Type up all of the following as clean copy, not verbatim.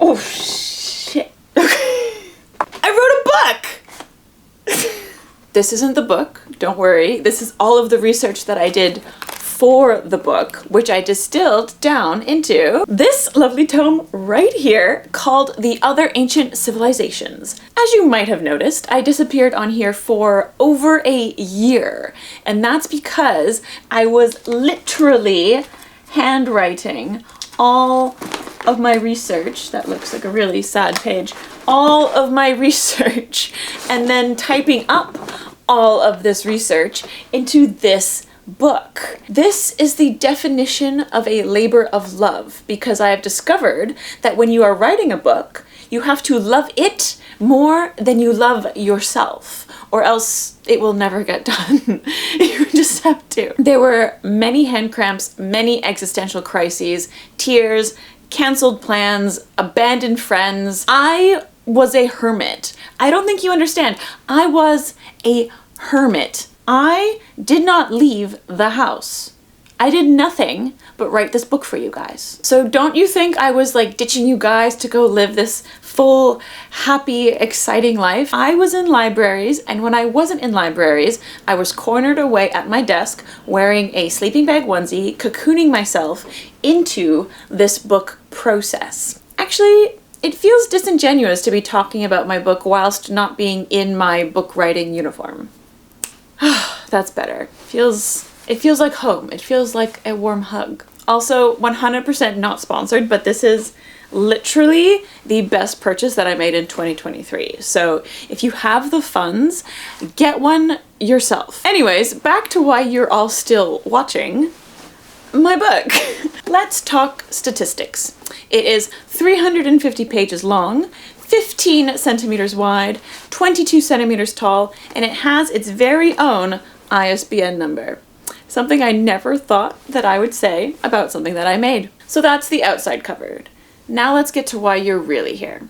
Oh, shit. I wrote a book! This isn't the book, don't worry. This is all of the research that I did for the book, which I distilled down into this lovely tome right here called The Other Ancient Civilizations. As you might have noticed, I disappeared on here for over a year, and that's because I was literally handwriting all of my research. That looks like a really sad page. All of my research, and then typing up all of this research into this book. This is the definition of a labor of love, because I have discovered that when you are writing a book, you have to love it more than you love yourself, or else it will never get done. You just have to. There were many hand cramps, many existential crises, tears, canceled plans, abandoned friends. I was a hermit. I don't think you understand. I was a hermit. I did not leave the house. I did nothing but write this book for you guys. So don't you think I was like ditching you guys to go live this full, happy, exciting life? I was in libraries, and when I wasn't in libraries, I was cornered away at my desk wearing a sleeping bag onesie, cocooning myself into this book process. Actually, it feels disingenuous to be talking about my book whilst not being in my book writing uniform. That's better. It feels like home. It feels like a warm hug. Also, 100% not sponsored, but this is literally the best purchase that I made in 2023. So if you have the funds, get one yourself. Anyways, back to why you're all still watching my book. Let's talk statistics. It is 350 pages long, 15 centimeters wide, 22 centimeters tall, and it has its very own ISBN number. Something I never thought that I would say about something that I made. So that's the outside covered. Now let's get to why you're really here.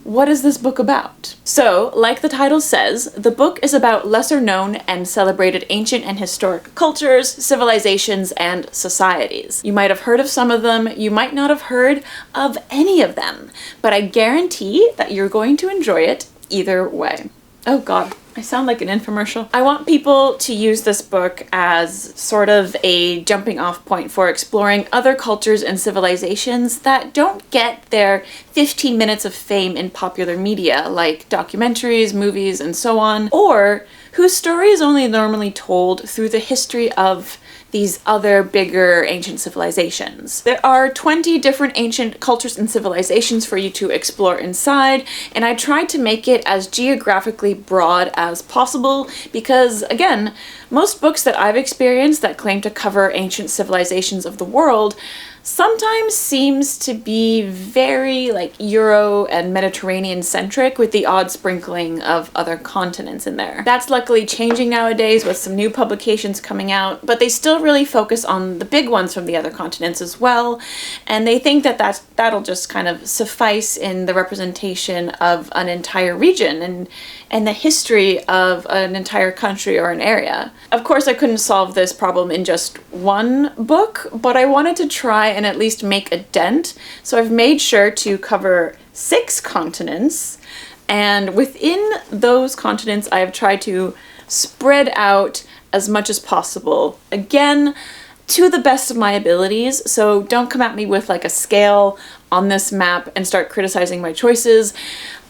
What is this book about? So, like the title says, the book is about lesser known and celebrated ancient and historic cultures, civilizations, and societies. You might have heard of some of them, you might not have heard of any of them, but I guarantee that you're going to enjoy it either way. Oh god, I sound like an infomercial. I want people to use this book as sort of a jumping off point for exploring other cultures and civilizations that don't get their 15 minutes of fame in popular media, like documentaries, movies, and so on, or whose story is only normally told through the history of these other bigger ancient civilizations. There are 20 different ancient cultures and civilizations for you to explore inside, and I tried to make it as geographically broad as possible because, again, most books that I've experienced that claim to cover ancient civilizations of the world sometimes seems to be very like Euro and Mediterranean centric with the odd sprinkling of other continents in there. That's luckily changing nowadays with some new publications coming out, but they still really focus on the big ones from the other continents as well, and they think that that'll just kind of suffice in the representation of an entire region and the history of an entire country or an area. Of course, I couldn't solve this problem in just one book, but I wanted to try and at least make a dent, so I've made sure to cover 6 continents, and within those continents I have tried to spread out as much as possible. Again, to the best of my abilities, so don't come at me with like a scale on this map and start criticizing my choices.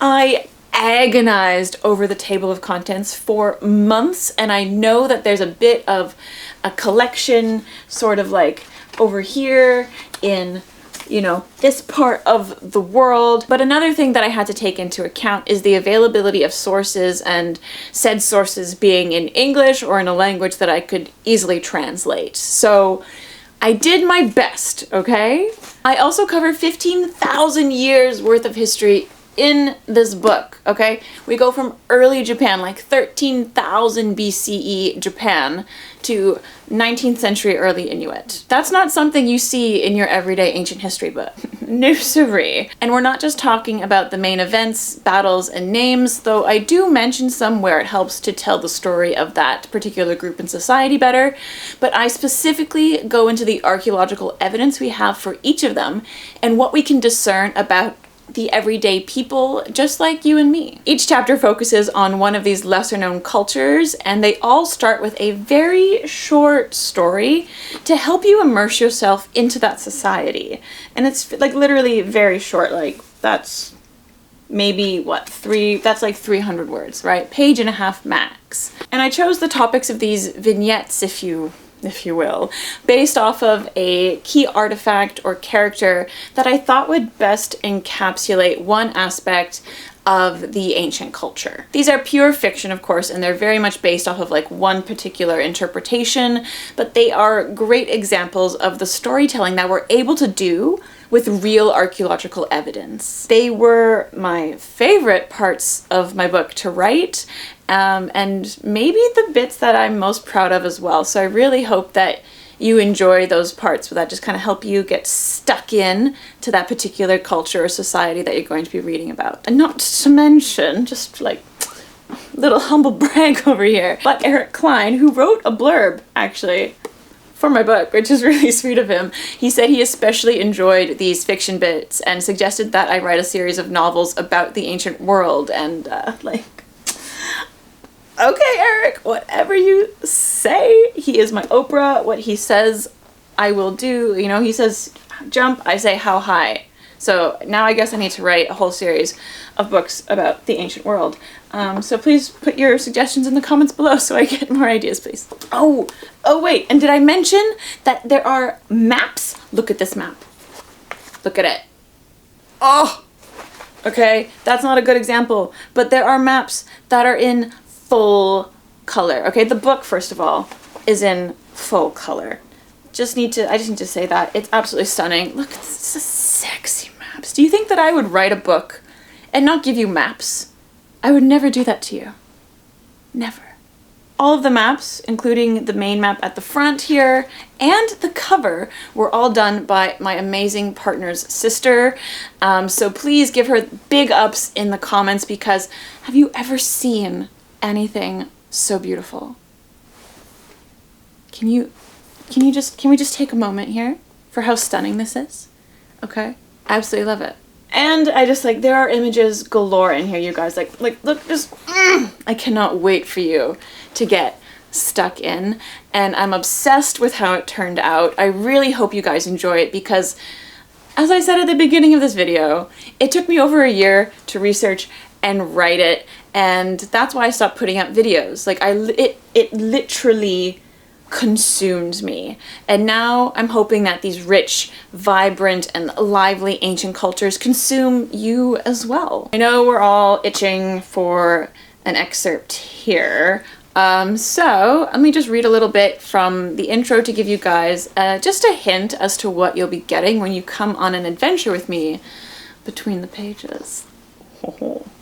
I agonized over the table of contents for months, and I know that there's a bit of a collection sort of like over here in, you know, this part of the world. But another thing that I had to take into account is the availability of sources, and said sources being in English or in a language that I could easily translate. So I did my best, okay? I also covered 15,000 years worth of history in this book, okay? We go from early Japan, like 13,000 BCE Japan, to 19th century early Inuit. That's not something you see in your everyday ancient history book. No siree. And we're not just talking about the main events, battles, and names, though I do mention some where it helps to tell the story of that particular group in society better, but I specifically go into the archaeological evidence we have for each of them and what we can discern about the everyday people just like you and me. Each chapter focuses on one of these lesser known cultures, and they all start with a very short story to help you immerse yourself into that society. And it's like literally very short, like that's maybe what, that's like 300 words, right? Page and a half max. And I chose the topics of these vignettes, if you will, based off of a key artifact or character that I thought would best encapsulate one aspect of the ancient culture. These are pure fiction, of course, and they're very much based off of like one particular interpretation, but they are great examples of the storytelling that we're able to do with real archaeological evidence. They were my favorite parts of my book to write, and maybe the bits that I'm most proud of as well. So I really hope that you enjoy those parts that just kind of help you get stuck in to that particular culture or society that you're going to be reading about. And not to mention, just like little humble brag over here, but Eric Klein, who wrote a blurb actually for my book, which is really sweet of him. He said he especially enjoyed these fiction bits and suggested that I write a series of novels about the ancient world, and like, okay, Eric, whatever you say. He is my Oprah. What he says, I will do. You know, he says jump, I say how high. So now I guess I need to write a whole series of books about the ancient world. So please put your suggestions in the comments below so I get more ideas, please. Oh wait, and did I mention that there are maps? Look at this map. Look at it. Oh, okay, that's not a good example, but there are maps that are in full color. Okay, the book, first of all, is in full color. I just need to say that. It's absolutely stunning. Look, this is sexy maps. Do you think that I would write a book and not give you maps? I would never do that to you. Never. All of the maps, including the main map at the front here and the cover, were all done by my amazing partner's sister. So please give her big ups in the comments, because have you ever seen anything so beautiful? Can we just take a moment here for how stunning this is? Okay? Absolutely love it. And I just like, there are images galore in here, you guys. Like look, just, I cannot wait for you to get stuck in. And I'm obsessed with how it turned out. I really hope you guys enjoy it, because as I said at the beginning of this video, it took me over a year to research and write it. And that's why I stopped putting out videos. Like it literally consumed me. And now I'm hoping that these rich, vibrant, and lively ancient cultures consume you as well. I know we're all itching for an excerpt here. So let me just read a little bit from the intro to give you guys just a hint as to what you'll be getting when you come on an adventure with me between the pages.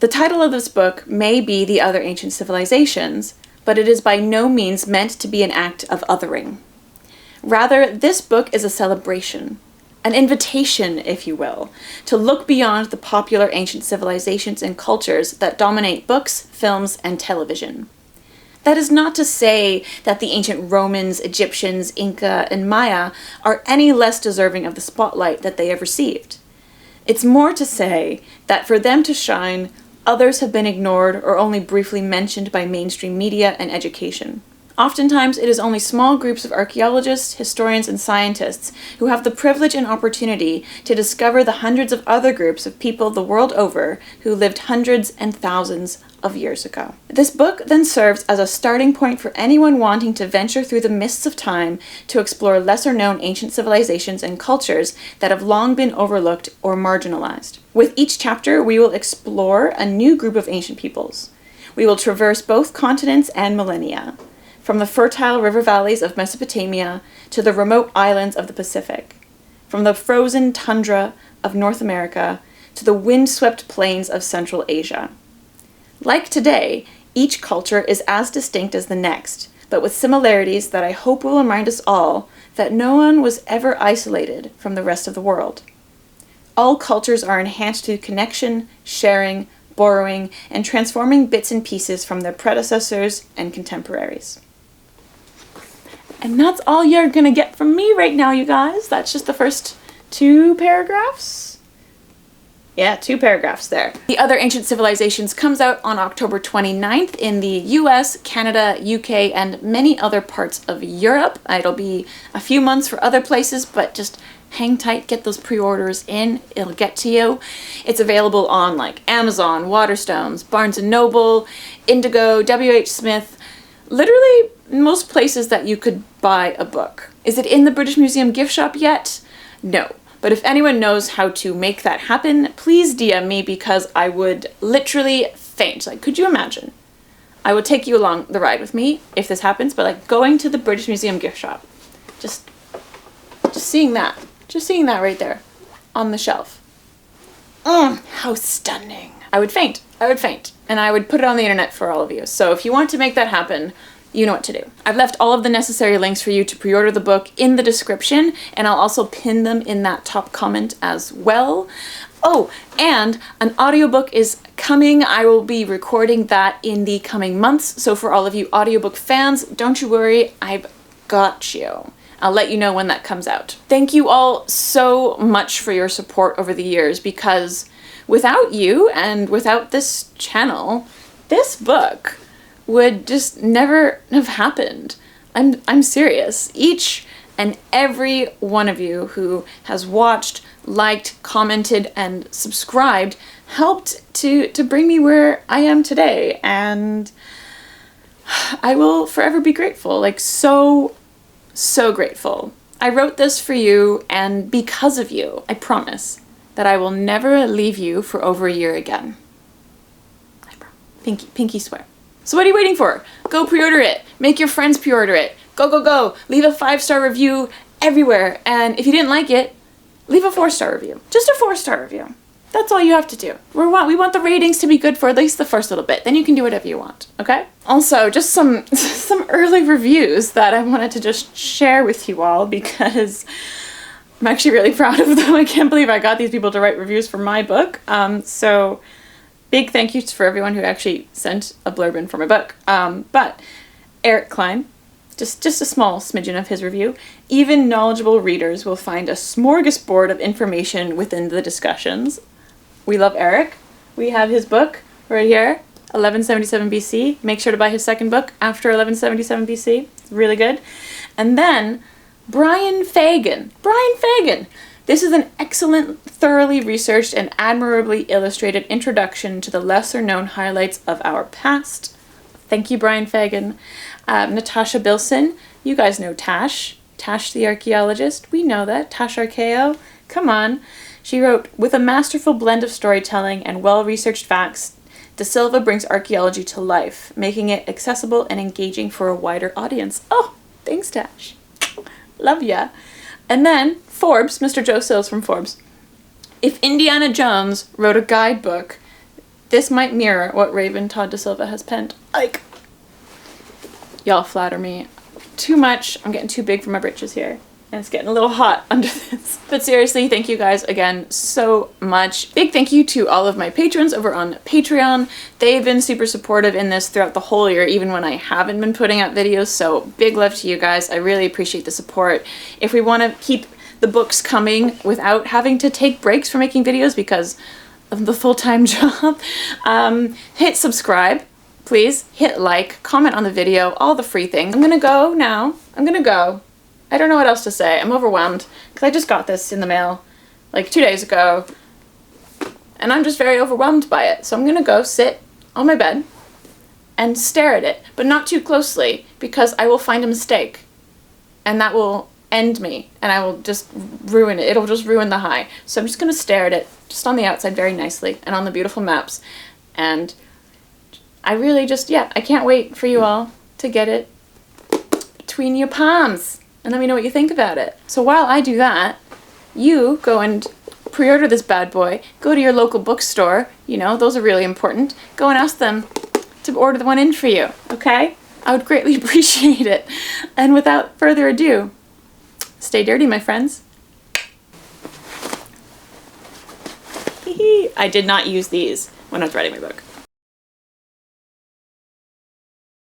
The title of this book may be The Other Ancient Civilizations, but it is by no means meant to be an act of othering. Rather, this book is a celebration, an invitation, if you will, to look beyond the popular ancient civilizations and cultures that dominate books, films, and television. That is not to say that the ancient Romans, Egyptians, Inca, and Maya are any less deserving of the spotlight that they have received. It's more to say that for them to shine, others have been ignored or only briefly mentioned by mainstream media and education. Oftentimes, it is only small groups of archaeologists, historians, and scientists who have the privilege and opportunity to discover the hundreds of other groups of people the world over who lived hundreds and thousands of years ago. This book then serves as a starting point for anyone wanting to venture through the mists of time to explore lesser-known ancient civilizations and cultures that have long been overlooked or marginalized. With each chapter, we will explore a new group of ancient peoples. We will traverse both continents and millennia, from the fertile river valleys of Mesopotamia to the remote islands of the Pacific, from the frozen tundra of North America to the wind-swept plains of Central Asia. Like today, each culture is as distinct as the next, but with similarities that I hope will remind us all that no one was ever isolated from the rest of the world. All cultures are enhanced through connection, sharing, borrowing, and transforming bits and pieces from their predecessors and contemporaries. And that's all you're gonna get from me right now, you guys. That's just the first 2 paragraphs. Yeah, 2 paragraphs there. The Other Ancient Civilizations comes out on October 29th in the US, Canada, UK, and many other parts of Europe. It'll be a few months for other places, but just hang tight, get those pre-orders in, it'll get to you. It's available on like Amazon, Waterstones, Barnes & Noble, Indigo, WH Smith, literally most places that you could buy a book. Is it in the British Museum gift shop yet? No. But if anyone knows how to make that happen, please DM me because I would literally faint. Like, could you imagine? I would take you along the ride with me if this happens, but like going to the British Museum gift shop, just seeing that right there on the shelf. How stunning. I would faint. And I would put it on the internet for all of you. So if you want to make that happen, you know what to do. I've left all of the necessary links for you to pre-order the book in the description, and I'll also pin them in that top comment as well. Oh, and an audiobook is coming. I will be recording that in the coming months. So for all of you audiobook fans, don't you worry, I've got you. I'll let you know when that comes out. Thank you all so much for your support over the years, because without you and without this channel, this book would just never have happened. I'm serious. Each and every one of you who has watched, liked, commented, and subscribed helped to bring me where I am today, and I will forever be grateful. Like, so grateful. I wrote this for you, and because of you, I promise that I will never leave you for over a year again. I promise. Pinky swear. So what are you waiting for? Go pre-order it. Make your friends pre-order it. Go. Leave a 5-star review everywhere. And if you didn't like it, leave a 4-star review. Just a 4-star review. That's all you have to do. We want the ratings to be good for at least the first little bit. Then you can do whatever you want, okay? Also, just some early reviews that I wanted to just share with you all because I'm actually really proud of them. I can't believe I got these people to write reviews for my book. So big thank yous for everyone who actually sent a blurb in for my book. But Eric Klein, just a small smidgen of his review. Even knowledgeable readers will find a smorgasbord of information within the discussions. We love Eric. We have his book right here, 1177 BC. Make sure to buy his second book after 1177 BC. It's really good. And then Brian Fagan. This is an excellent, thoroughly researched, and admirably illustrated introduction to the lesser-known highlights of our past. Thank you, Brian Fagan. Natasha Bilson. You guys know Tash. Tash the archaeologist. We know that. Tash Archaeo. Come on. She wrote, with a masterful blend of storytelling and well-researched facts, De Silva brings archaeology to life, making it accessible and engaging for a wider audience. Oh, thanks, Tash. Love ya. And then Forbes, Mr. Joe Sills from Forbes. If Indiana Jones wrote a guidebook, this might mirror what Raven Todd De Silva has penned. Like, y'all flatter me too much. I'm getting too big for my britches here. And it's getting a little hot under this. But seriously, thank you guys again so much. Big thank you to all of my patrons over on Patreon. They've been super supportive in this throughout the whole year, even when I haven't been putting out videos. So big love to you guys. I really appreciate the support. If we want to keep the books coming without having to take breaks from making videos because of the full-time job, hit subscribe. Please hit like, comment on the video, all the free things. I'm gonna go now. I don't know what else to say. I'm overwhelmed because I just got this in the mail like 2 days ago and I'm just very overwhelmed by it. So I'm gonna go sit on my bed and stare at it, but not too closely because I will find a mistake and that will end me and I will just ruin it. It'll just ruin the high. So I'm just gonna stare at it just on the outside very nicely and on the beautiful maps. And I really just, I can't wait for you all to get it between your palms. And let me know what you think about it. So while I do that, you go and pre-order this bad boy. Go to your local bookstore. You know, those are really important. Go and ask them to order the one in for you, okay? I would greatly appreciate it. And without further ado, stay dirty, my friends. I did not use these when I was writing my book.